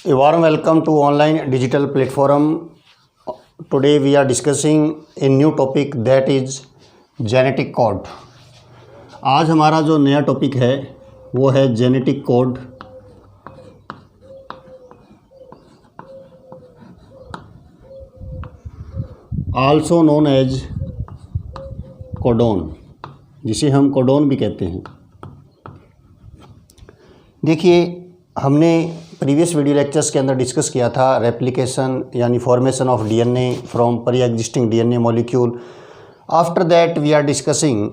A warm welcome to online digital platform. Today we are discussing a new topic that is genetic code. आज हमारा जो नया topic है वो है genetic code. Also known as codon, जिसे हम कोडोन भी कहते हैं। देखिए, हमने प्रीवियस वीडियो लेक्चर्स के अंदर डिस्कस किया था रेप्लिकेशन यानी formation of DNA from pre existing DNA molecule. After that we are discussing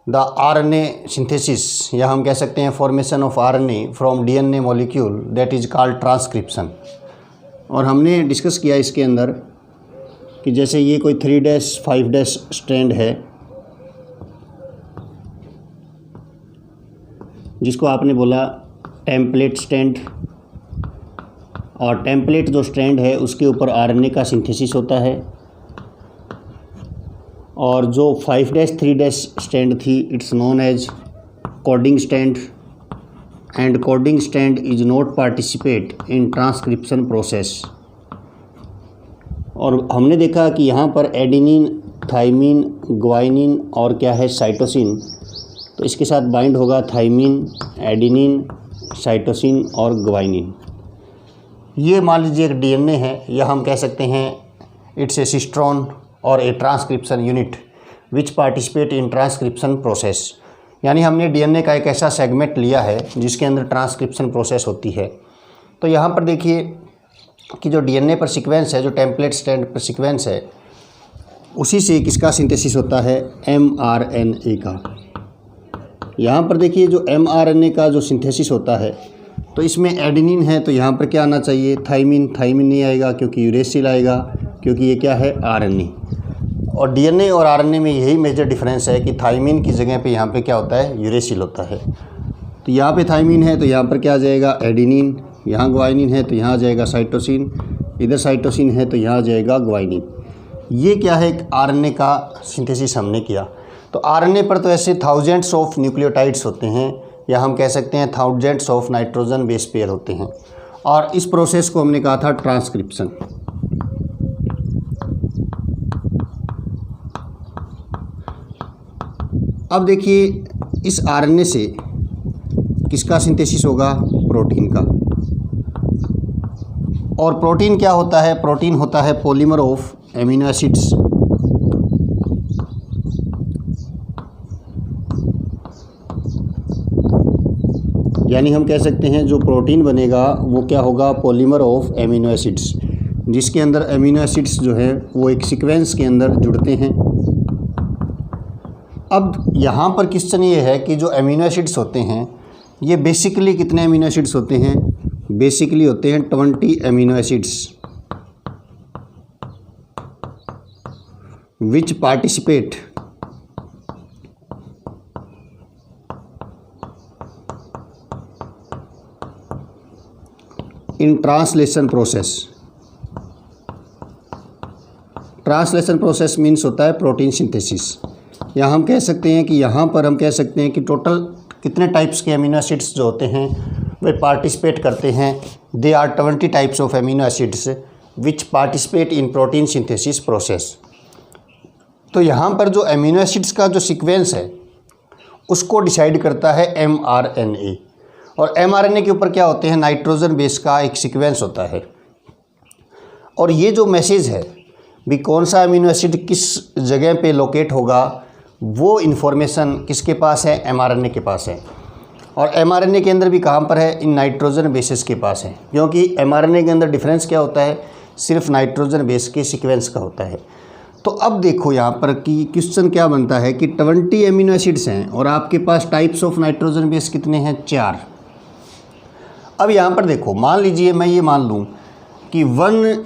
the RNA synthesis, या हम कह सकते हैं formation of RNA from DNA molecule, that is called transcription. और हमने डिस्कस किया इसके अंदर कि जैसे ये कोई 3' 5' स्ट्रैंड है जिसको आपने बोला टेम्पलेट स्ट्रैंड, और टेम्पलेट जो स्ट्रैंड है उसके ऊपर आरएनए का सिंथेसिस होता है। और जो 5' 3' स्ट्रैंड थी, it's known as coding strand, and coding strand is not participate in transcription process. और हमने देखा कि यहाँ पर एडेनिन, थाइमिन, ग्वाइनिन और क्या है साइटोसिन, तो इसके साथ बाइंड होगा थाइमिन, एडेनिन, साइटोसिन और ग्वाइनिन। ये मान लीजिए एक डीएनए है, या हम कह सकते हैं इट्स ए सिस्ट्रॉन और a transcription unit which participate in transcription process. यानी हमने डीएनए का एक ऐसा सेगमेंट लिया है जिसके अंदर ट्रांसक्रिप्शन प्रोसेस होती है। तो यहाँ पर देखिए कि जो डीएनए पर सीक्वेंस है, जो टेम्पलेट स्ट्रैंड पर सीक्वेंस है, उसी से किसका सिंथेसिस होता है, एमआरएनए का। यहाँ पर देखिए जो एमआरएनए का जो सिंथेसिस होता है, तो इसमें एडेनिन है, तो यहाँ पर क्या आना चाहिए, थाइमिन। थाइमिन नहीं आएगा क्योंकि यूरेसिल आएगा, क्योंकि ये क्या है, आरएनए। और डीएनए और आरएनए में यही मेजर डिफरेंस है कि थाइमिन की जगह पे यहाँ पे क्या होता है, यूरेसिल होता है। तो यहाँ पे थाइमिन है तो यहाँ पर क्या आ जाएगा, एडेनिन। यहाँ ग्वाइनिन है तो यहाँ आ जाएगा साइटोसिन। इधर साइटोसिन है तो यहाँ आ जाएगा ग्वाइनिन। ये क्या है, एक आरएनए का सिंथेसिस हमने किया। तो आरएनए पर तो ऐसे थाउजेंड्स ऑफ न्यूक्लियोटाइड्स होते हैं, या हम कह सकते हैं thousands of nitrogen base pair होते हैं। और इस प्रोसेस को हमने कहा था ट्रांसक्रिप्शन। अब देखिए इस आरएनए से किसका सिंथेसिस होगा, प्रोटीन का। और प्रोटीन क्या होता है, प्रोटीन होता है पॉलीमर ऑफ एमिनो एसिड्स। यानी हम कह सकते हैं जो प्रोटीन बनेगा वो क्या होगा, पॉलीमर ऑफ एमिनो एसिड्स, जिसके अंदर एमिनो एसिड्स जो है वो एक सीक्वेंस के अंदर जुड़ते हैं। अब यहाँ पर क्वेश्चन ये है कि जो एमिनो एसिड्स होते हैं ये बेसिकली कितने एमिनो एसिड्स होते हैं, बेसिकली होते हैं 20 amino acids which participate in translation process. Translation process means होता है प्रोटीन सिंथेसिस। या हम कह सकते हैं कि यहाँ पर हम कह सकते हैं कि टोटल कितने टाइप्स के अमीनो एसिड्स जो होते हैं वे पार्टिसिपेट करते हैं। They are 20 types of amino acids which participate in protein synthesis process. तो यहाँ पर जो अमीनो एसिड्स का जो सीक्वेंस है उसको डिसाइड करता है एमआरएनए। और एमआरएनए के ऊपर क्या होते हैं, नाइट्रोजन बेस का एक सीक्वेंस होता है। और ये जो मैसेज है भी कौन सा अमीनो एसिड किस जगह पे लोकेट होगा, वो इन्फॉर्मेशन किसके पास है, एमआरएनए के पास है। और एमआरएनए के अंदर भी कहाँ पर है, इन नाइट्रोजन बेसेस के पास है। क्योंकि एमआरएनए के अंदर डिफरेंस क्या होता है, सिर्फ नाइट्रोजन बेस के सीक्वेंस का होता है। तो अब देखो यहाँ पर कि क्वेश्चन क्या बनता है कि 20 एमिनो एसिड्स हैं और आपके पास टाइप्स ऑफ नाइट्रोजन बेस कितने हैं, 4। अब यहाँ पर देखो, मान लीजिए मैं ये मान लूँ कि 1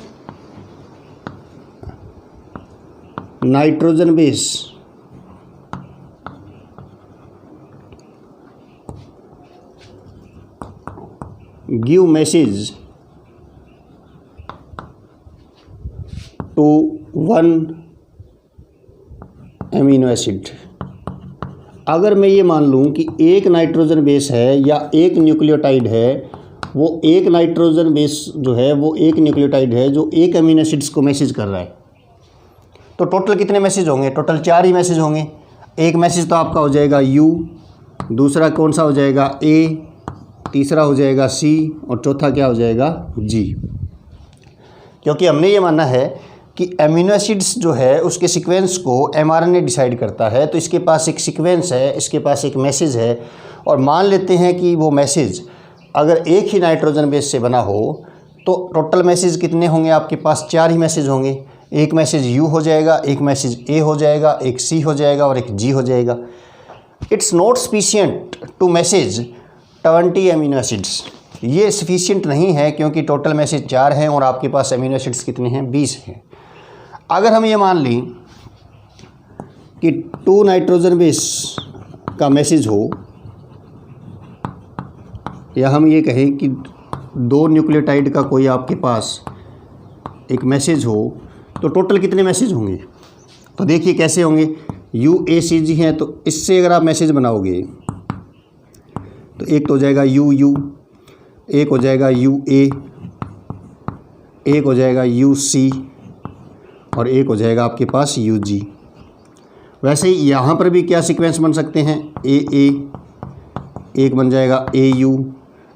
nitrogen base give message to 1 amino acid. अगर मैं ये मान लूँ कि एक नाइट्रोजन बेस है या एक न्यूक्लियोटाइड है वो एक नाइट्रोजन बेस जो है वो एक न्यूक्लियोटाइड है जो एक अमीनो एसिड्स को मैसेज कर रहा है। तो टोटल कितने मैसेज होंगे? टोटल 4 ही मैसेज होंगे। एक मैसेज तो आपका हो जाएगा U, दूसरा कौन सा हो जाएगा A, तीसरा हो जाएगा C और चौथा क्या हो जाएगा G। क्योंकि हमने ये माना है कि एमिनो एसिड्स जो है उसके सीक्वेंस को mRNA डिसाइड करता है। तो इसके पास एक सीक्वेंस है, इसके पास एक मैसेज है, और मान लेते हैं कि वो मैसेज अगर एक ही नाइट्रोजन बेस से बना हो तो टोटल मैसेज कितने होंगे आपके पास? 4 ही मैसेज होंगे। एक मैसेज U हो जाएगा, एक मैसेज A हो जाएगा, एक C हो जाएगा और एक G हो जाएगा। It's not sufficient to message 20 amino acids. ये सफिशिएंट नहीं है क्योंकि टोटल मैसेज 4 हैं और आपके पास अमीनो एसिड्स कितने हैं? 20 हैं। अगर हम ये मान लें कि 2 नाइट्रोजन बेस का मैसेज हो, या हम ये कहें कि 2 न्यूक्लियोटाइड का कोई आपके पास एक मैसेज हो, तो टोटल कितने मैसेज होंगे? तो देखिए कैसे होंगे। UACG हैं तो इससे अगर आप मैसेज बनाओगे तो एक तो हो जाएगा UU, एक हो जाएगा UA, एक हो जाएगा UC और एक हो जाएगा आपके पास UG। वैसे ही यहाँ पर भी क्या सीक्वेंस बन सकते हैं? AA, एक बन जाएगा AU,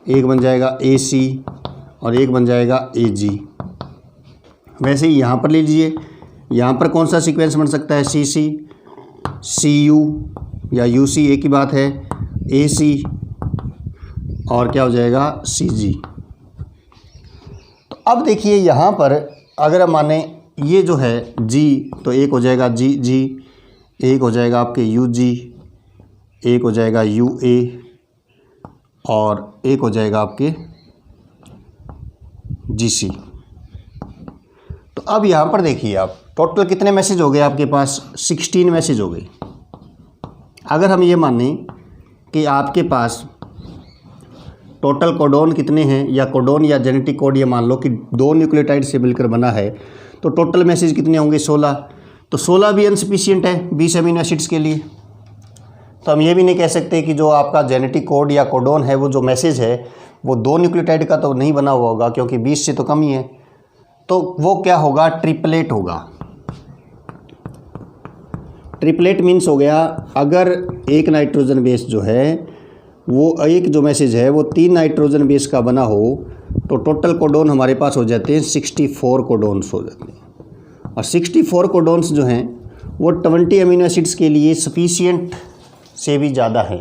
एक बन जाएगा AC और एक बन जाएगा AG। वैसे ही यहाँ पर ले लीजिए, यहाँ पर कौन सा सीक्वेंस बन सकता है? CC, CU या UC एक ही बात है, AC और क्या हो जाएगा CG। तो अब देखिए यहाँ पर अगर हम माने ये जो है G, तो एक हो जाएगा GG, एक हो जाएगा आपके UG, एक हो जाएगा UA और एक हो जाएगा आपके GC। तो अब यहाँ पर देखिए आप टोटल कितने मैसेज हो गए आपके पास? 16 मैसेज हो गए। अगर हम ये मानें कि आपके पास टोटल कोडोन कितने हैं, या कोडोन या जेनेटिक कोड ये मान लो कि 2 न्यूक्लियोटाइड से मिलकर बना है, तो टोटल मैसेज कितने होंगे? 16। तो 16 भी अनसफिशिएंट है 20 अमीनो एसिड्स के लिए। तो हम ये भी नहीं कह सकते कि जो आपका जेनेटिक कोड या कोडोन है वो जो मैसेज है वो 2 न्यूक्लियोटाइड का तो नहीं बना हुआ होगा, क्योंकि 20 से तो कम ही है। तो वो क्या होगा? ट्रिपलेट होगा। ट्रिपलेट मीन्स हो गया अगर एक नाइट्रोजन बेस जो है वो एक जो मैसेज है वो 3 नाइट्रोजन बेस का बना हो, तो टोटल कोडोन हमारे पास हो जाते हैं 64 कोडोन्स हो जाते हैं। और 64 कोडोन्स जो हैं वो 20 अमीनो एसिड्स के लिए सफिशिएंट से भी ज़्यादा है।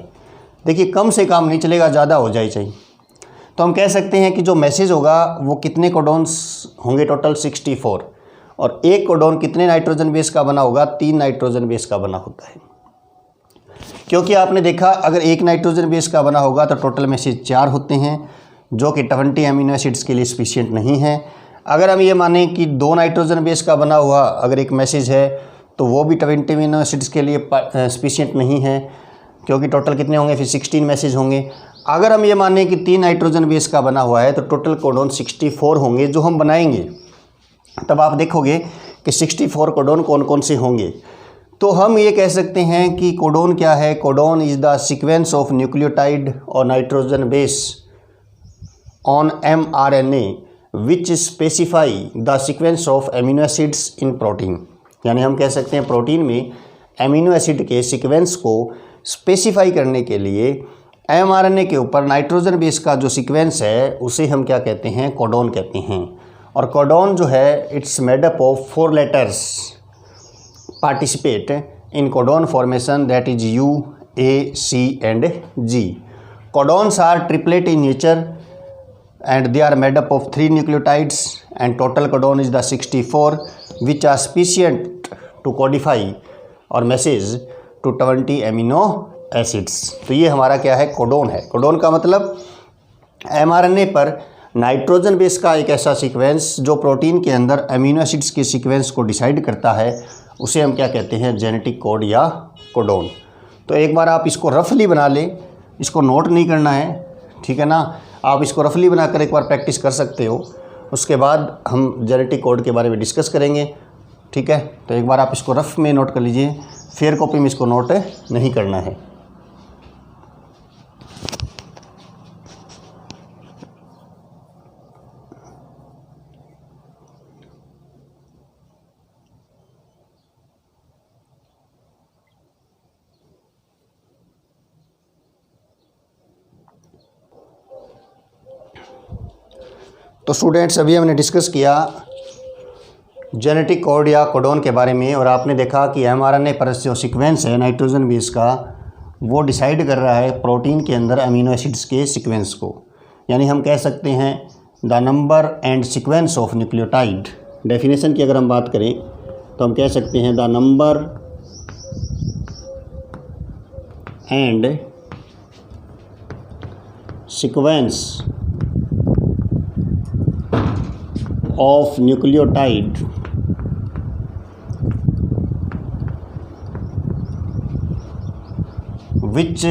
देखिए कम से कम नहीं चलेगा, ज़्यादा हो जाए चाहिए। तो हम कह सकते हैं कि जो मैसेज होगा वो कितने कोडोन्स होंगे? टोटल 64। और एक कोडोन कितने नाइट्रोजन बेस का बना होगा? 3 नाइट्रोजन बेस का बना होता है। क्योंकि आपने देखा अगर एक नाइट्रोजन बेस का बना होगा तो टोटल मैसेज 4 होते हैं, जो कि 20 अमीनो एसिड्स के लिए सफिशिएंट नहीं है। अगर हम ये माने कि 2 नाइट्रोजन बेस का बना हुआ अगर एक मैसेज है तो वो भी 20 अमीनो एसिड्स के लिए सफिशिएंट नहीं है, क्योंकि टोटल कितने होंगे? फिर 16 मैसेज होंगे। अगर हम ये माने कि 3 नाइट्रोजन बेस का बना हुआ है तो टोटल कोडोन 64 होंगे जो हम बनाएंगे। तब आप देखोगे कि 64 कोडोन कौन कौन से होंगे। तो हम ये कह सकते हैं कि कोडोन क्या है? Codon is the sequence of nucleotide और nitrogen base on mRNA which specify the sequence of amino acids in protein. यानी हम कह सकते हैं प्रोटीन में एमिनो एसिड के सीक्वेंस को स्पेसिफाई करने के लिए mRNA के ऊपर नाइट्रोजन बेस का जो सीक्वेंस है उसे हम क्या कहते हैं? कोडोन कहते हैं। और कोडोन जो है it's made up of 4 letters participate in codon formation, that is U, A, C and G. Codons are triplet in nature and they are made up of 3 nucleotides and total codon is the 64 which are sufficient to codify or message to 20 amino acids. तो ये हमारा क्या है? Codon है। Codon का मतलब mRNA पर nitrogen base का एक ऐसा सीक्वेंस जो प्रोटीन के अंदर अमीनो एसिड्स के सीक्वेंस को डिसाइड करता है, उसे हम क्या कहते हैं? जेनेटिक कोड या कोडोन। तो एक बार आप इसको रफली बना लें, इसको नोट नहीं करना है, ठीक है ना। आप इसको रफली बनाकर एक बार प्रैक्टिस कर सकते हो, उसके बाद हम जेनेटिक कोड के बारे में डिस्कस करेंगे, ठीक है। तो एक बार आप इसको रफ में नोट कर लीजिए, फेयर कॉपी में इसको नोट नहीं करना है। तो स्टूडेंट्स, अभी हमने डिस्कस किया जेनेटिक कोड या कोडोन के बारे में, और आपने देखा कि mRNA पर जो सीक्वेंस है नाइट्रोजन बेस का, वो डिसाइड कर रहा है प्रोटीन के अंदर अमीनो एसिड्स के सीक्वेंस को। यानी हम कह सकते हैं the number and sequence of nucleotide. Definition की अगर हम बात करें तो हम कह सकते हैं the number and sequence of nucleotide which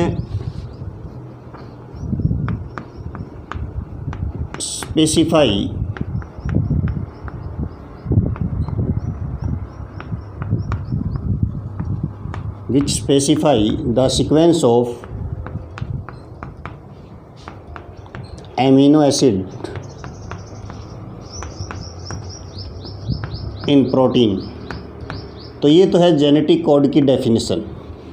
specify the sequence of amino acid in protein. तो ये तो है जेनेटिक कोड की डेफिनेशन।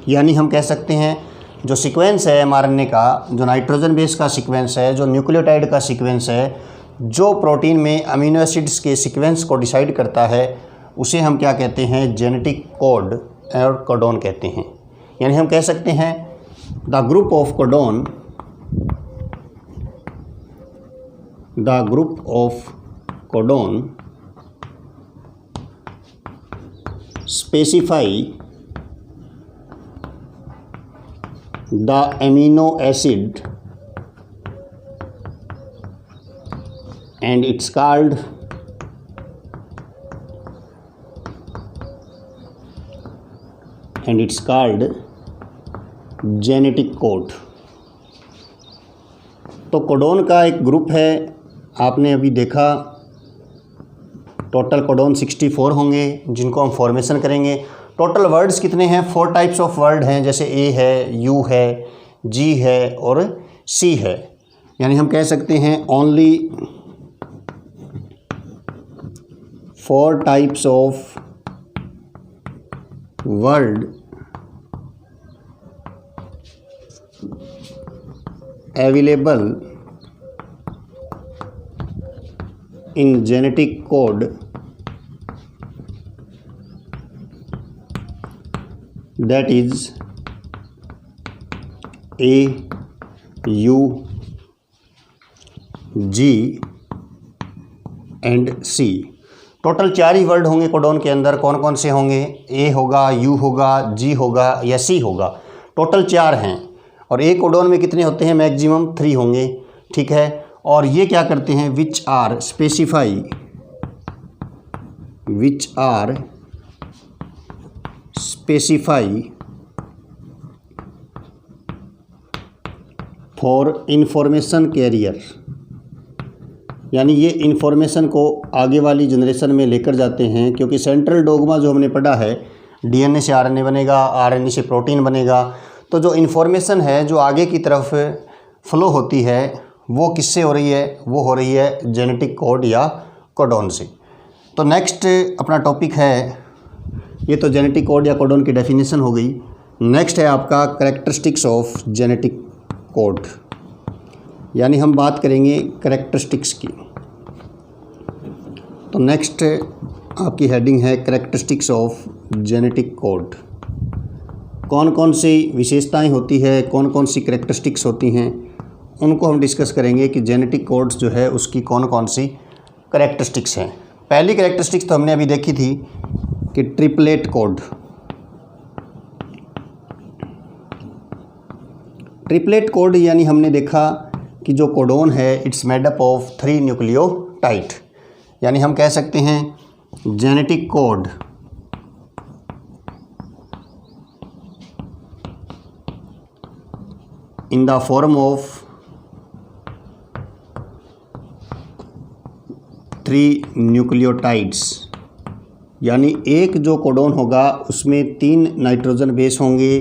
यानी हम कह सकते हैं जो सीक्वेंस है mRNA का, जो नाइट्रोजन बेस का सीक्वेंस है, जो न्यूक्लियोटाइड का सीक्वेंस है, जो प्रोटीन में अमीनो एसिड्स के सीक्वेंस को डिसाइड करता है, उसे हम क्या कहते हैं, जेनेटिक कोड और कोडोन कहते हैं। यानी हम कह सकते हैं the group of codon specify the amino acid and it's called genetic code. तो कोडोन का एक ग्रुप है, आपने अभी देखा टोटल कोडोन 64 होंगे जिनको हम फॉर्मेशन करेंगे। टोटल वर्ड्स कितने हैं, 4 टाइप्स ऑफ वर्ड हैं, जैसे ए है, यू है, जी है और सी है। यानी हम कह सकते हैं only 4 types of word available in genetic code that is A, U, G and C। Total 4 he word होंगे कोडोन के अंदर। कौन कौन से होंगे, ए होगा, यू होगा, जी होगा या सी होगा। टोटल 4 हैं और एक कोडोन में कितने होते हैं, मैक्सिमम 3 होंगे। ठीक है, और ये क्या करते हैं, which are specify for information carrier. यानी ये इंफॉर्मेशन को आगे वाली जनरेशन में लेकर जाते हैं, क्योंकि सेंट्रल डोगमा जो हमने पढ़ा है, डीएनए से आरएनए बनेगा, आरएनए से प्रोटीन बनेगा। तो जो इंफॉर्मेशन है जो आगे की तरफ फ्लो होती है वो किससे हो रही है, वो हो रही है जेनेटिक कोड या कोडोन से। तो नेक्स्ट अपना टॉपिक है, ये तो जेनेटिक कोड या कोडोन की डेफिनेशन हो गई। नेक्स्ट है आपका कैरेक्टरिस्टिक्स ऑफ जेनेटिक कोड, यानी हम बात करेंगे कैरेक्टरिस्टिक्स की। तो नेक्स्ट आपकी हेडिंग है कैरेक्टरिस्टिक्स ऑफ जेनेटिक कोड। कौन कौन सी विशेषताएं होती है, कौन कौन सी कैरेक्टरिस्टिक्स होती हैं, उनको हम डिस्कस करेंगे कि जेनेटिक कोड्स जो है उसकी कौन कौन सी कैरेक्टरिस्टिक्स हैं। पहली कैरेक्टरिस्टिक्स तो हमने अभी देखी थी कि ट्रिपलेट कोड। ट्रिपलेट कोड यानी हमने देखा कि जो कोडोन है it's made up of 3 nucleotide. यानी हम कह सकते हैं genetic code in the form of 3 nucleotides. यानी एक जो कोडोन होगा उसमें 3 नाइट्रोजन बेस होंगे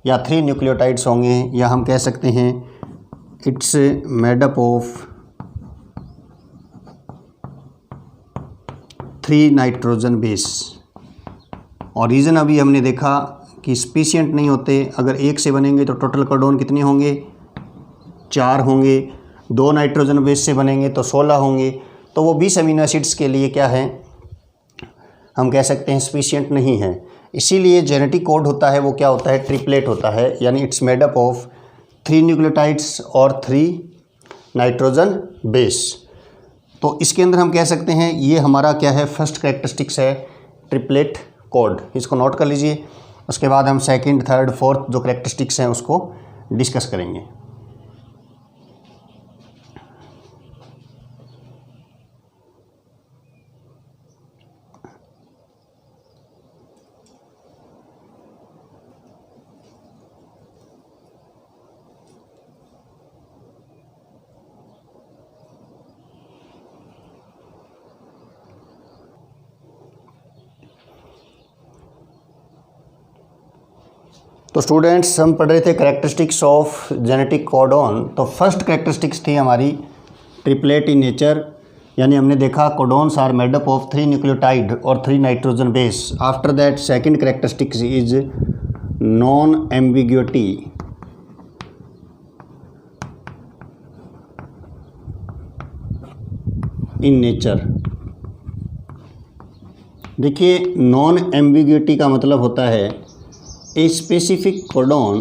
या 3 न्यूक्लियोटाइड्स होंगे, या हम कह सकते हैं it's made up of 3 nitrogen base. और रीज़न अभी हमने देखा कि स्पीशिएंट नहीं होते। अगर एक से बनेंगे तो टोटल कोडोन कितने होंगे, 4 होंगे। 2 नाइट्रोजन बेस से बनेंगे तो 16 होंगे। तो वो 20 अमीनो एसिड्स के लिए क्या है, हम कह सकते हैं सफिशिएंट नहीं है। इसीलिए जेनेटिक कोड होता है वो क्या होता है, ट्रिपलेट होता है, यानी it's made up of 3 nucleotides और 3 नाइट्रोजन बेस। तो इसके अंदर हम कह सकते हैं ये हमारा क्या है, फर्स्ट कैरेक्टरिस्टिक्स है ट्रिपलेट कोड, इसको नोट कर लीजिए। उसके बाद हम सेकंड, थर्ड, फोर्थ जो कैरेक्टरिस्टिक्स हैं उसको डिस्कस करेंगे। तो स्टूडेंट्स हम पढ़ रहे थे कैरेक्टरिस्टिक्स ऑफ जेनेटिक कोडॉन। तो फर्स्ट कैरेक्टरिस्टिक्स थी हमारी ट्रिपलेट इन नेचर, यानी हमने देखा codons are made up of 3 nucleotide और 3 nitrogen base. After that second characteristics is non ambiguity in nature. देखिए नॉन एम्बिग्युइटी का मतलब होता है a specific codon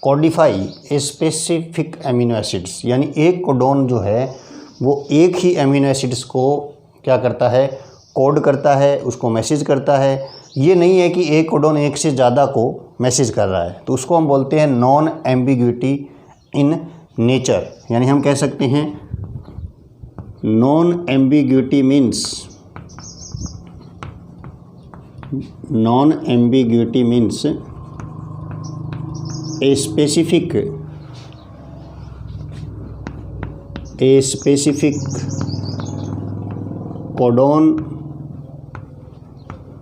codify a specific amino acids, यानी एक कोडॉन जो है वो एक ही अमीनो एसिड्स को क्या करता है, कोड करता है, उसको मैसेज करता है। ये नहीं है कि एक कोडॉन एक से ज़्यादा को मैसेज कर रहा है, तो उसको हम बोलते हैं नॉन एम्बिग्युइटी इन नेचर। यानी हम कह सकते हैं non ambiguity means A specific codon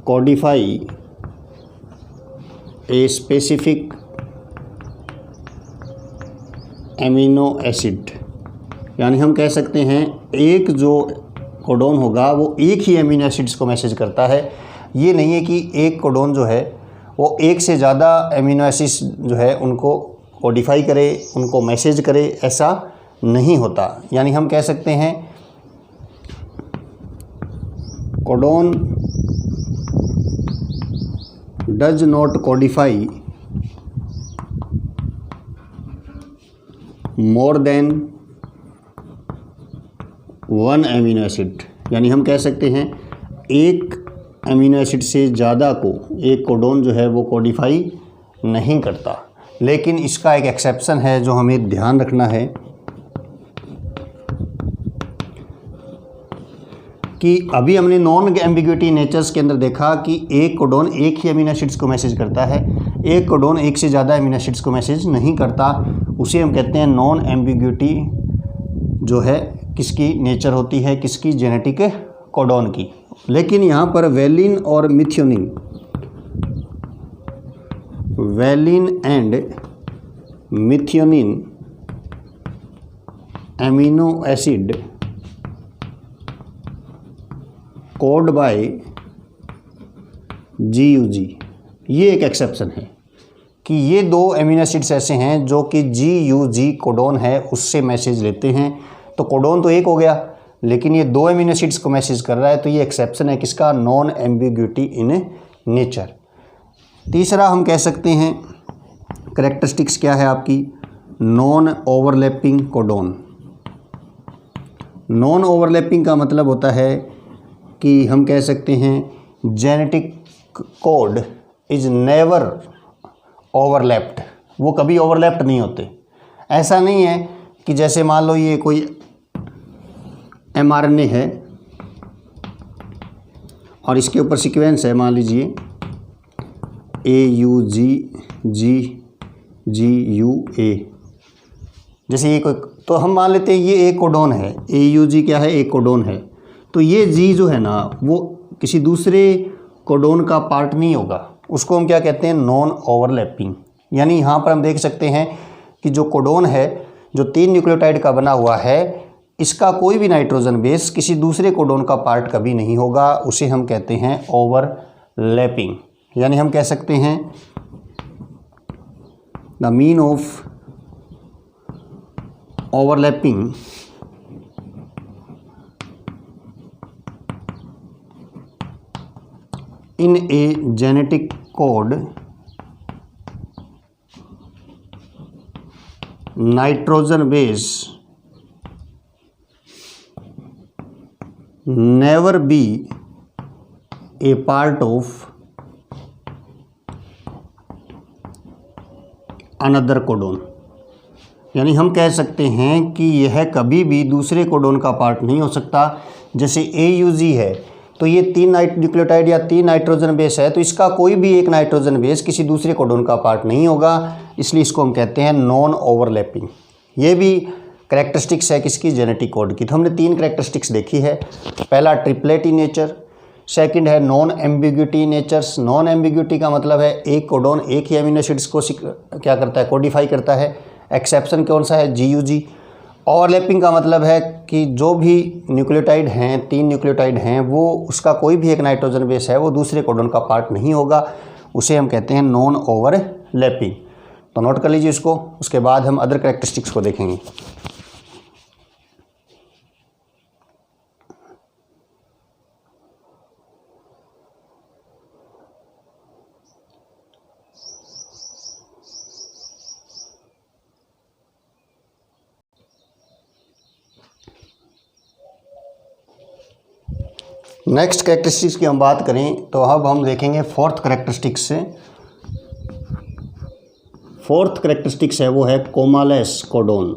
codify a specific amino acid. यानी हम कह सकते हैं एक जो कोडॉन होगा वो एक ही एमिनो एसिड्स को मैसेज करता है। ये नहीं है कि एक कोडॉन जो है वो एक से ज़्यादा एमिनो एसिड्स जो है उनको कोडिफाई करे, उनको मैसेज करे, ऐसा नहीं होता। यानी हम कह सकते हैं codon does not Codify more than 1 amino acid. यानी हम कह सकते हैं एक एमिनो एसिड से ज़्यादा को एक कोडॉन जो है वो कोडिफाई नहीं करता। लेकिन इसका एक एक्सेप्शन है जो हमें ध्यान रखना है कि अभी हमने नॉन एम्बिग्युइटी नेचर्स के अंदर देखा कि एक कोडॉन एक ही एमिनो एसिड्स को मैसेज करता है, एक कोडॉन एक से ज़्यादा एमिनो एसिड्स को मैसेज नहीं करता। उसे हम कहते हैं नॉन एम्बिग्युइटी जो है किसकी नेचर होती है, किसकी, जेनेटिक कोडॉन की। लेकिन यहाँ पर वैलिन और methionine, valine and methionine amino acid code by GUG, ये एक एक्सेप्शन है कि ये 2 एमिनो एसिड्स ऐसे हैं जो कि GUG कोडॉन है उससे मैसेज लेते हैं। तो कोडॉन तो एक हो गया लेकिन ये 2 एमिनो एसिड्स को मैसेज कर रहा है, तो ये एक्सेप्शन है किसका, नॉन एम्बिग्युइटी इन नेचर। तीसरा हम कह सकते हैं कैरेक्टरिस्टिक्स क्या है आपकी, non overlapping codon. Non overlapping का मतलब होता है कि हम कह सकते हैं genetic code is never overlapped, वो कभी ओवरलैप्ड नहीं होते। ऐसा नहीं है कि जैसे मान लो ये कोई mRNA है और इसके ऊपर सीक्वेंस है, मान लीजिए AUGGGUA, जैसे ये कोई, तो हम मान लेते हैं ये एक कोडॉन है, AUG क्या है, एक कोडॉन है। तो ये G जो है ना वो किसी दूसरे कोडॉन का पार्ट नहीं होगा, उसको हम क्या कहते हैं, नॉन ओवरलैपिंग। यानी यहाँ पर हम देख सकते हैं कि जो कोडॉन है जो 3 न्यूक्लियोटाइड का बना हुआ है, इसका कोई भी नाइट्रोजन बेस किसी दूसरे कोडॉन का पार्ट कभी नहीं होगा, उसे हम कहते हैं ओवरलैपिंग। यानी हम कह सकते हैं the mean of overlapping in a genetic code nitrogen base never be a part of another codon। यानी हम कह सकते हैं कि यह कभी भी दूसरे कोडोन का पार्ट नहीं हो सकता। जैसे AUG है तो ये 3 न्यूक्लियोटाइड या 3 नाइट्रोजन बेस है, तो इसका कोई भी एक नाइट्रोजन बेस किसी दूसरे कोडोन का पार्ट नहीं होगा, इसलिए इसको हम कहते हैं नॉन ओवरलैपिंग। ये भी कैरेक्टरिस्टिक्स है किसकी, जेनेटिक कोड की। तो हमने 3 कैरेक्टरिस्टिक्स देखी है। पहला ट्रिपलेट इन नेचर, सेकंड है non ambiguity natures. Non ambiguity का मतलब है एक कोडोन एक ही अमीनो एसिड्स को क्या करता है, कोडिफाई करता है। एक्सेप्शन कौन सा है, GUG। ओवरलैपिंग का मतलब है कि जो भी न्यूक्लियोटाइड हैं, 3 न्यूक्लियोटाइड हैं, वो उसका कोई भी एक नाइट्रोजन बेस है वो दूसरे कोडोन का पार्ट नहीं होगा, उसे हम कहते हैं नॉन ओवरलैपिंग। तो नोट कर लीजिए इसको, उसके बाद हम अदर कैरेक्टरिस्टिक्स को देखेंगे। नेक्स्ट कैरेक्टरिस्टिक्स की हम बात करें तो अब हम देखेंगे फोर्थ कैरेक्टरिस्टिक्स से। फोर्थ कैरेक्टरिस्टिक्स है वो है कोमालेस कोडोन।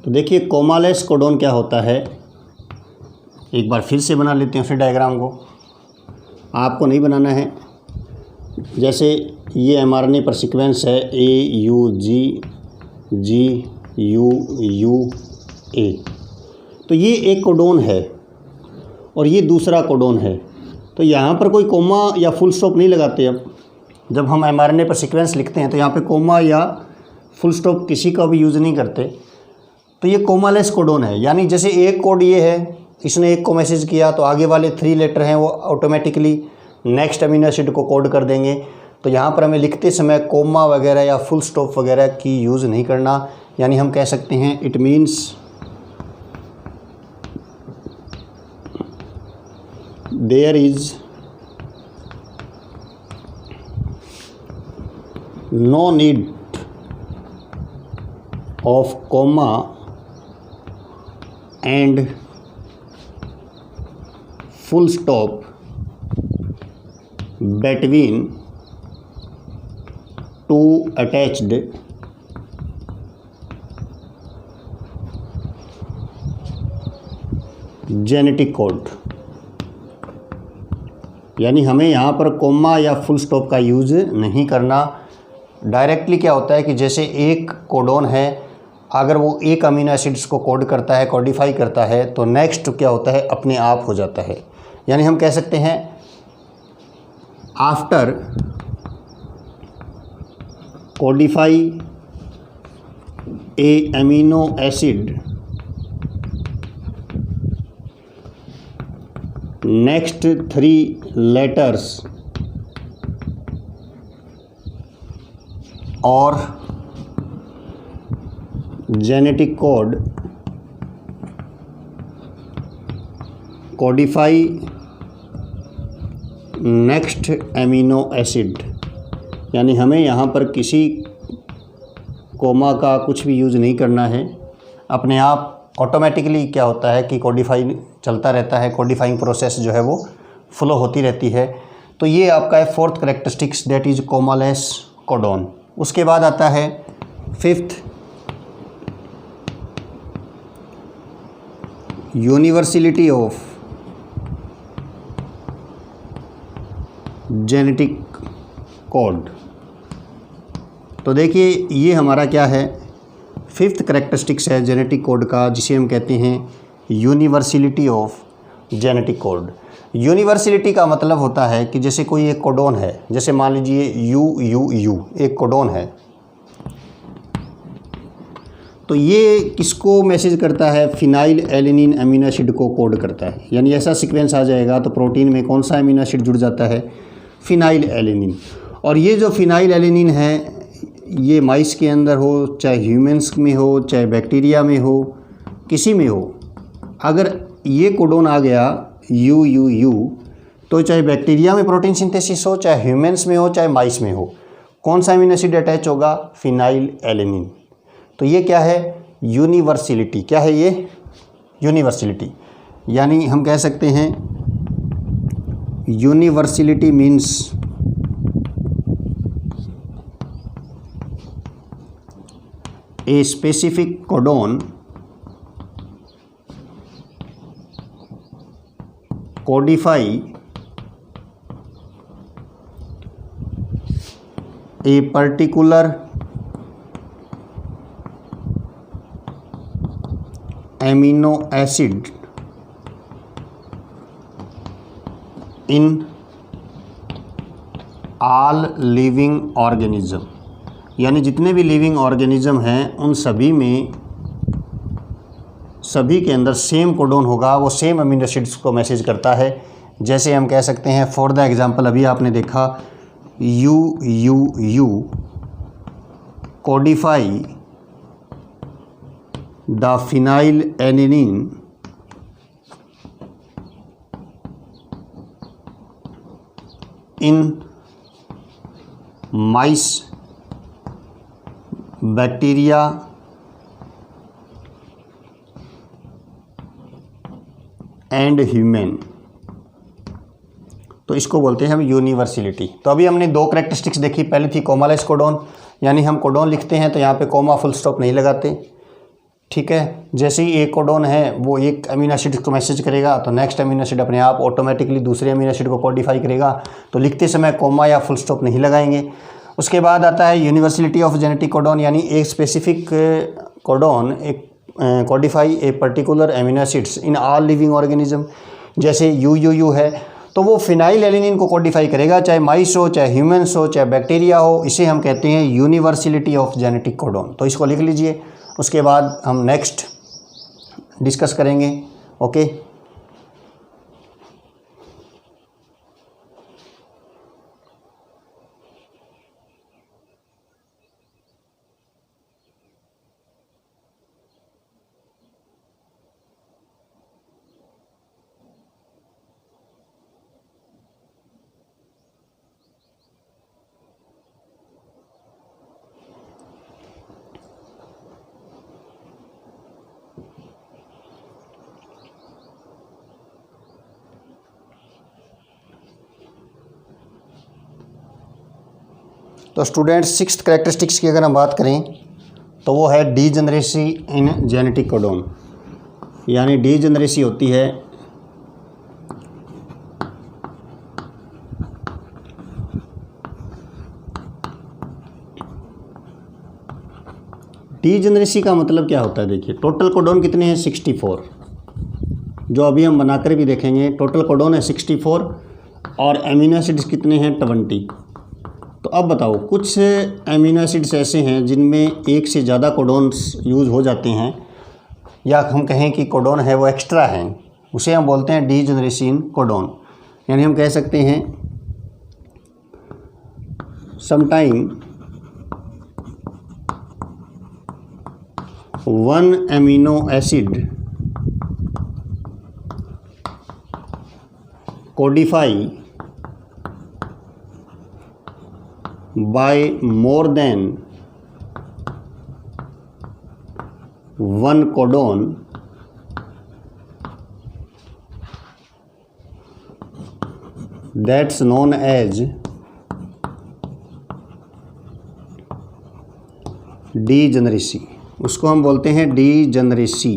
तो देखिए कोमालेस कोडोन क्या होता है, एक बार फिर से बना लेते हैं फिर डायग्राम को, आपको नहीं बनाना है। जैसे ये mRNA पर सीक्वेंस है AUG GUUA, तो ये एक कोडोन है और ये दूसरा कोडोन है। तो यहाँ पर कोई कोमा या फुल स्टॉप नहीं लगाते। अब जब हम mRNA पर सीक्वेंस लिखते हैं तो यहाँ पे कोमा या फुल स्टॉप किसी का भी यूज़ नहीं करते। तो ये कोमालेस कोडोन है, यानी जैसे एक कोड ये है, इसने एक को मैसेज किया तो आगे वाले 3 लेटर हैं वो ऑटोमेटिकली नेक्स्ट अमीनो एसिड को कोड कर देंगे। तो यहाँ पर हमें लिखते समय कोमा वगैरह या फुल स्टॉप वगैरह की यूज़ नहीं करना। यानी हम कह सकते हैं it means there is no need of comma and full stop between two attached genetic code। यानी हमें यहाँ पर कोमा या फुल स्टॉप का यूज़ नहीं करना। डायरेक्टली क्या होता है कि जैसे एक कोडोन है, अगर वो एक अमीनो एसिड्स को कोड करता है, कोडिफाई करता है, तो नेक्स्ट क्या होता है, अपने आप हो जाता है। यानी हम कह सकते हैं आफ्टर कोडिफाई ए अमीनो एसिड नेक्स्ट 3 लेटर्स और genetic code Codify next amino acid. यानी हमें यहाँ पर किसी कोमा का कुछ भी यूज़ नहीं करना है, अपने आप ऑटोमेटिकली क्या होता है कि कोडिफाई चलता रहता है, कोडिफाइंग प्रोसेस जो है वो फ्लो होती रहती है। तो ये आपका है fourth characteristics, that is commaless codon. उसके बाद आता है fifth universality of genetic code. तो देखिए ये हमारा क्या है, फिफ्थ कैरेक्टरिस्टिक्स है जेनेटिक कोड का, जिसे हम कहते हैं universality of genetic code. Universality का मतलब होता है कि जैसे कोई एक कोडोन है, जैसे मान लीजिए UUU एक कोडोन है, तो ये किसको मैसेज करता है, फिनाइल एलेनिन अमीनो एसिड को कोड करता है। यानी ऐसा सीक्वेंस आ जाएगा तो प्रोटीन में कौन सा अमीनो एसिड जुड़ जाता है, फिनाइल एलेनिन। और ये जो फिनाइल एलेनिन है, ये माइस के अंदर हो, चाहे ह्यूमंस में हो, चाहे बैक्टीरिया में हो, किसी में हो, अगर ये कोडोन आ गया यू यू यू, तो चाहे बैक्टीरिया में प्रोटीन सिंथेसिस हो, चाहे ह्यूमन्स में हो, चाहे माइस में हो, कौन सा अमीनो एसिड अटैच होगा? Phenyl alanine. तो ये क्या है? यूनिवर्सलिटी। क्या है ये? यूनिवर्सलिटी। यानी हम कह सकते हैं universality means a specific codon codify a particular amino acid in all living organism। यानी जितने भी लिविंग ऑर्गेनिज्म हैं उन सभी में, सभी के अंदर सेम कोडोन होगा, वो सेम अमीनो एसिड्स को मैसेज करता है। जैसे हम कह सकते हैं फॉर द एग्जांपल, अभी आपने देखा you you you Codify the phenyl alanine in mice, bacteria and human. तो इसको बोलते हैं हम यूनिवर्सलिटी। तो अभी हमने दो कैरेक्टरिस्टिक्स देखी। पहली थी कोमालेस कोडोन, यानी हम कोडोन लिखते हैं तो यहाँ पे कोमा फुल स्टॉप नहीं लगाते, ठीक है। जैसे ही एक कोडोन है वो एक अमीनो एसिड को मैसेज करेगा तो नेक्स्ट अमीनो एसिड अपने आप ऑटोमेटिकली दूसरे अमीनो एसिड को कोडिफाई करेगा, तो लिखते समय कोमा या फुल स्टॉप नहीं लगाएंगे। उसके बाद आता है यूनिवर्सलिटी ऑफ जेनेटिक कोडोन, यानी एक स्पेसिफिक कोडोन एक Codify a particular amino acids in all living organism. जैसे यू यू यू है तो वो फिनाइल एलेनिन को कोडिफाई करेगा, चाहे माइस हो, चाहे ह्यूमन्स हो, चाहे बैक्टीरिया हो। इसे हम कहते हैं यूनिवर्सलिटी ऑफ जेनेटिक कोडोन। तो इसको लिख लीजिए, उसके बाद हम नेक्स्ट डिस्कस करेंगे। ओके, तो स्टूडेंट्स सिक्स्थ कैरेक्टरिस्टिक्स की अगर हम बात करें तो वो है डीजेनरेसी इन जेनेटिक कोडोन। यानी डीजेनरेसी होती है डीजेनरेसी का मतलब क्या होता है? देखिए, टोटल कोडोन कितने हैं? 64, जो अभी हम बनाकर भी देखेंगे। टोटल कोडोन है 64 और अमीनो एसिड्स कितने हैं? 20। तो अब बताओ, कुछ अमीनो एसिड्स ऐसे हैं जिनमें एक से ज़्यादा कोडोन्स यूज़ हो जाते हैं, या हम कहें कि कोडोन है वो एक्स्ट्रा है, उसे हम बोलते हैं डीजेनरेसी इन कोडोन। यानी हम कह सकते हैं sometime one amino acid Codify by more than one codon that's known as degeneracy. उसको हम बोलते हैं डीजेनरेसी।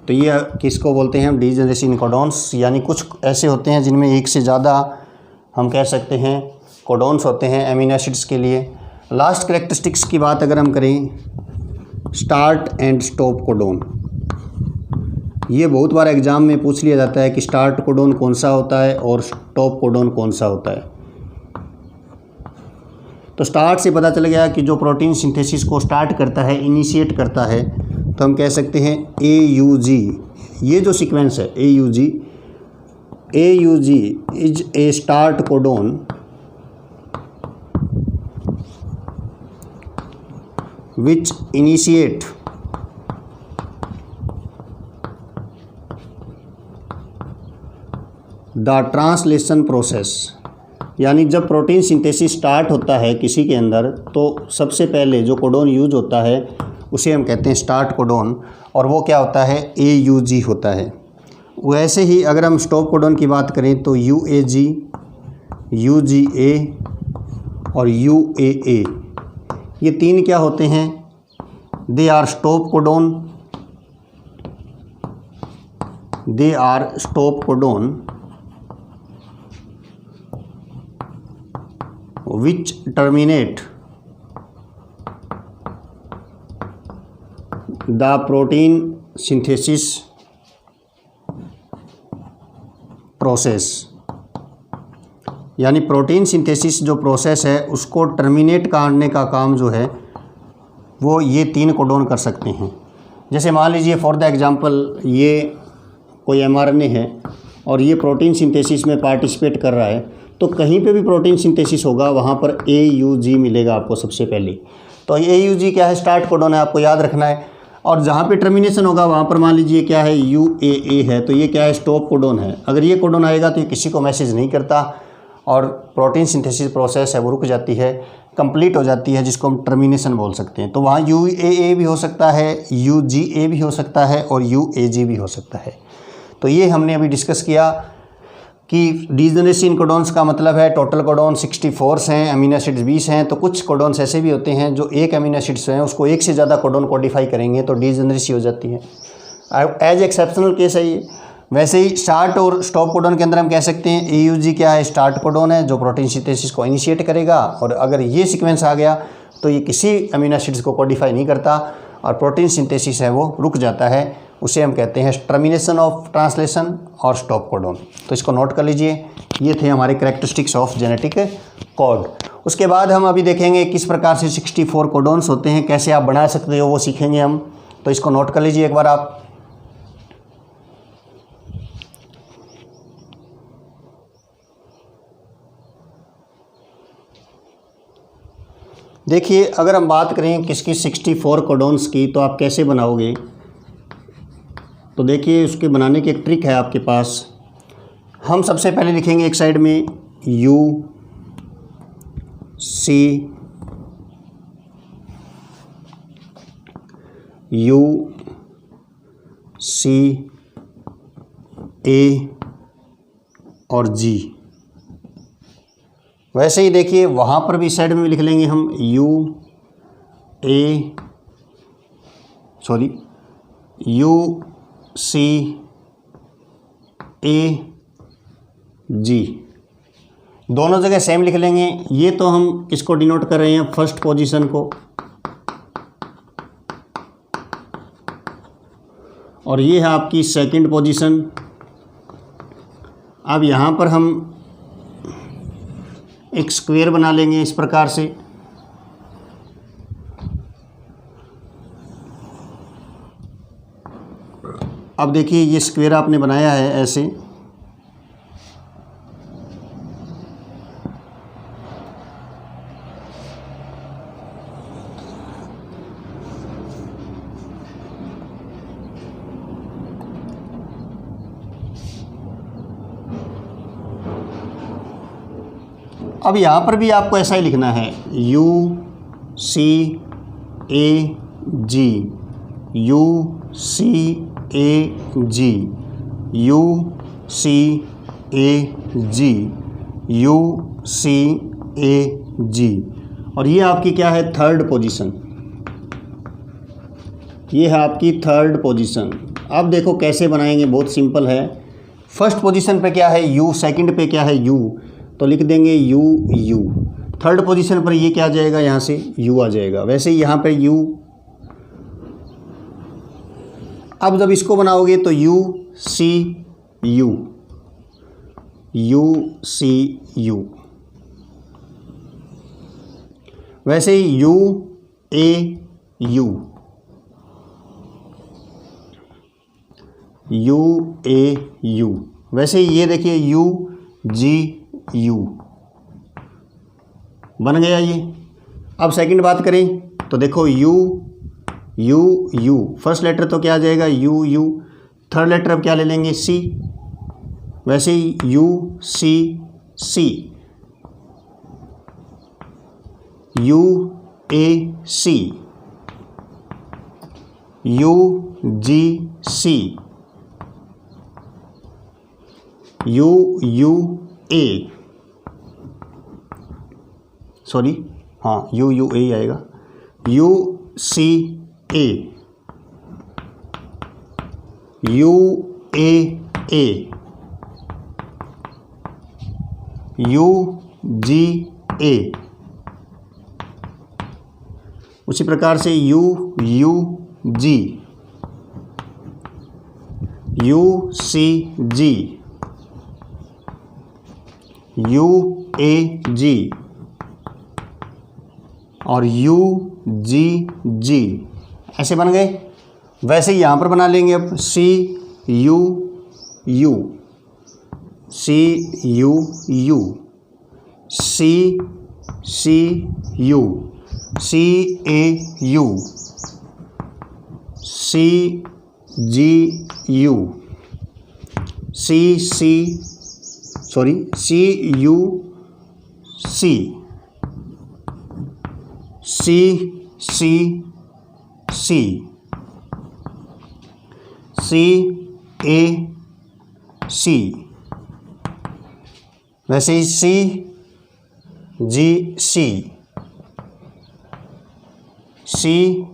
तो ये किसको बोलते हैं हम? डीजेनरेसी इन कोडोन्स। यानी कुछ ऐसे होते हैं जिनमें एक से ज़्यादा हम कह सकते हैं कोडोन्स होते हैं अमीनो एसिड्स के लिए। लास्ट कैरेक्टरिस्टिक्स की बात अगर हम करें, स्टार्ट एंड स्टॉप कोडोन। ये बहुत बार एग्जाम में पूछ लिया जाता है कि स्टार्ट कोडोन कौन सा होता है और स्टॉप कोडोन कौन सा होता है। तो स्टार्ट से पता चल गया कि जो प्रोटीन सिंथेसिस को स्टार्ट करता है, इनिशिएट करता है, तो हम कह सकते हैं AUG। ये जो सीक्वेंस है AUG is a start codon which initiate the translation process, यानी जब प्रोटीन सिंथेसिस स्टार्ट होता है किसी के अंदर तो सबसे पहले जो कोडोन यूज होता है उसे हम कहते हैं स्टार्ट कोडोन, और वो क्या होता है, AUG होता है। वैसे ही अगर हम स्टॉप कोडोन की बात करें तो UAG, UGA और UAA, ये तीन क्या होते हैं, they are stop codon, they are stop codon which terminate the protein synthesis process, यानी प्रोटीन सिंथेसिस जो प्रोसेस है उसको टर्मिनेट करने का काम जो है वो ये तीन कोडोन कर सकते हैं। जैसे मान लीजिए फॉर द एग्जांपल ये कोई mRNA है और ये प्रोटीन सिंथेसिस में पार्टिसिपेट कर रहा है, तो कहीं पे भी प्रोटीन सिंथेसिस होगा वहाँ पर AUG मिलेगा आपको सबसे पहले। तो AUG क्या है, स्टार्ट कोडोन है, आपको याद रखना है। और जहाँ पे टर्मिनेशन होगा वहाँ पर मान लीजिए क्या है, UAA है, तो ये क्या है, स्टॉप कोडोन है। अगर ये कोडोन आएगा तो ये किसी को मैसेज नहीं करता और प्रोटीन सिंथेसिस प्रोसेस है वो रुक जाती है, कंप्लीट हो जाती है, जिसको हम टर्मिनेशन बोल सकते हैं। तो वहाँ UAA भी हो सकता है, UGA भी हो सकता है और UAG भी हो सकता है। तो ये हमने अभी डिस्कस किया कि डिजेनरेसी कोडोन्स का मतलब है टोटल कोडोन 64 हैं, अमीनो एसिड्स 20 हैं। तो कुछ कोडोन्स ऐसे भी होते हैं जो एक अमीनो एसिड्स हैं उसको एक से ज़्यादा कोडोन कोडिफाई करेंगे तो डिजेनरेसी हो जाती है। एज एक्सेप्शनल केस है ये। वैसे ही स्टार्ट और स्टॉप कोडोन के अंदर हम कह सकते हैं AUG क्या है, स्टार्ट कोडोन है जो प्रोटीन सिंथेसिस को इनिशिएट करेगा, और अगर ये सीक्वेंस आ गया तो ये किसी अमीनो एसिड्स को कोडिफाई नहीं करता और प्रोटीन सिंथेसिस है वो रुक जाता है, उसे हम कहते हैं टर्मिनेशन ऑफ ट्रांसलेशन और स्टॉप कोडोन। तो इसको नोट कर लीजिए, ये थे हमारे कैरेक्टरिस्टिक्स ऑफ जेनेटिक कोड। उसके बाद हम अभी देखेंगे किस प्रकार से 64 कोडोन्स होते हैं, कैसे आप बना सकते हो वो सीखेंगे हम। तो इसको नोट कर लीजिए एक बार आप। देखिए अगर हम बात करें किसकी 64 कोडोन्स की तो आप कैसे बनाओगे, तो देखिए उसके बनाने की एक ट्रिक है आपके पास। हम सबसे पहले लिखेंगे एक साइड में UCA और G। वैसे ही देखिए वहाँ पर भी साइड में भी लिख लेंगे हम UCAG, दोनों जगह सेम लिख लेंगे। ये तो हम इसको डिनोट कर रहे हैं फर्स्ट पोजीशन को, और ये है आपकी सेकंड पोजीशन। अब यहाँ पर हम एक स्क्वायर बना लेंगे इस प्रकार से। अब देखिए ये स्क्वायर आपने बनाया है ऐसे, अब यहाँ पर भी आपको ऐसा ही लिखना है UCAG, UCAG, UCAG, UCAG, और ये आपकी क्या है, थर्ड पोजीशन। ये है आपकी थर्ड पोजीशन। अब देखो कैसे बनाएंगे, बहुत सिंपल है। फर्स्ट पोजीशन पे क्या है U, सेकंड पे क्या है U, तो लिख देंगे U। थर्ड पोजीशन पर ये क्या आ जाएगा, यहाँ से U आ जाएगा। वैसे ही यहाँ पे U। अब जब इसको बनाओगे तो UCU। वैसे ही UAU। वैसे ही ये देखिए UGU बन गया ये। अब सेकंड बात करें तो देखो U फर्स्ट लेटर तो क्या आ जाएगा, U। थर्ड लेटर अब क्या ले लेंगे, C। वैसे ही UCC, UAC, UGC, UUA, sorry हाँ UUA ही आएगा, UCA, UAA, UGA, उसी प्रकार से UUG, UCG, UAG और UGG, ऐसे बन गए। वैसे ही यहाँ पर बना लेंगे अब CUU, CUU, CCU, CAU, CGU, CAC, वैसे ही CGC, CUA,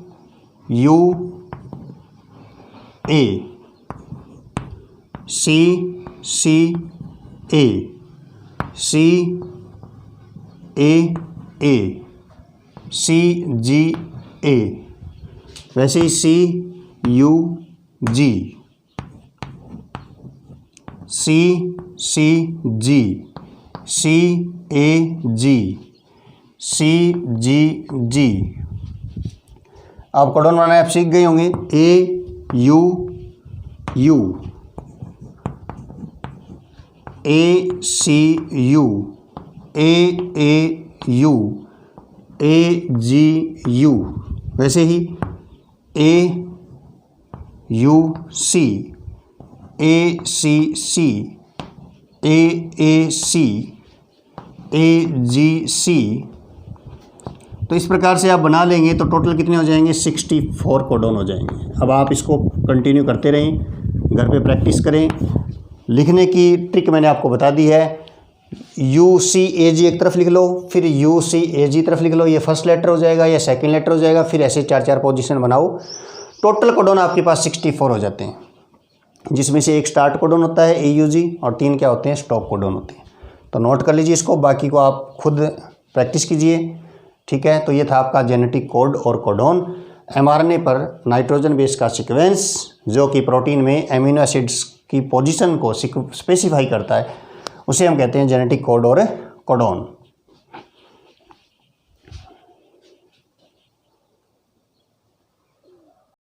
CCA, CAA, CGA, वैसे ही CUG, CCG, CAG, CGG। अब कोडोन बनाना आप सीख गए होंगे। AUU, ACU, AAU, AGU, वैसे ही AUC, ACC, AAC, AGC। तो इस प्रकार से आप बना लेंगे तो टोटल कितने हो जाएंगे? 64 कोडोन हो जाएंगे। अब आप इसको कंटिन्यू करते रहें, घर पे प्रैक्टिस करें। लिखने की ट्रिक मैंने आपको बता दी है। UCAG एक तरफ लिख लो, फिर UCAG तरफ लिख लो, ये फर्स्ट लेटर हो जाएगा या सेकंड लेटर हो जाएगा, फिर ऐसे 4-4 पोजीशन बनाओ। टोटल कोडोन आपके पास 64 हो जाते हैं, जिसमें से एक स्टार्ट कोडोन होता है AUG और 3 क्या होते हैं? स्टॉप कोडोन होते हैं। तो नोट कर लीजिए इसको, बाकी को आप खुद प्रैक्टिस कीजिए। ठीक है, तो ये था आपका जेनेटिक कोड और कोडोन। mRNA पर नाइट्रोजन बेस का सीक्वेंस जो कि प्रोटीन में एमिनो एसिड्स की पोजीशन को स्पेसिफाई करता है, उसे हम कहते हैं जेनेटिक कोड और कोडोन।